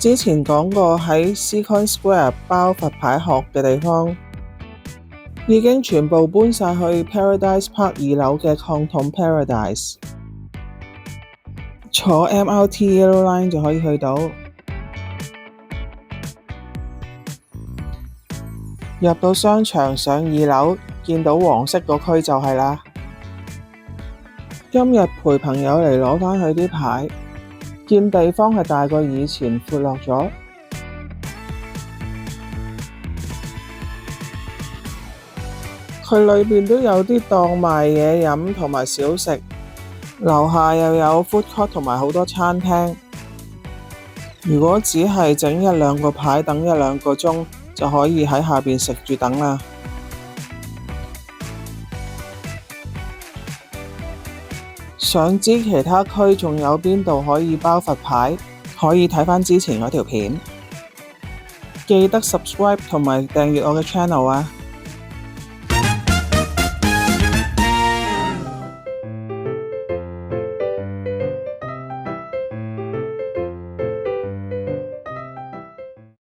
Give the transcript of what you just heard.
之前講過喺 Seacoin Square 包佛牌學嘅地方，已經全部搬晒去 Paradise Park 2樓嘅抗桶 Paradise， 坐 MRT Yellow Line 就可以去到。入到商場上2樓，見到黃色個區就係啦。今日陪朋友嚟攞返佢啲牌，見地方係大過以前闊落咗。佢裏邊都有啲檔賣嘢飲同埋小食，樓下又有 food court 同埋好多餐廳。如果只係整1-2個牌等1-2個鐘，就可以喺下邊食住等啦。想知其他區仲有邊度可以包佛牌，可以睇返之前嗰條片。記得 subscribe 同埋訂閱我嘅 channel啊！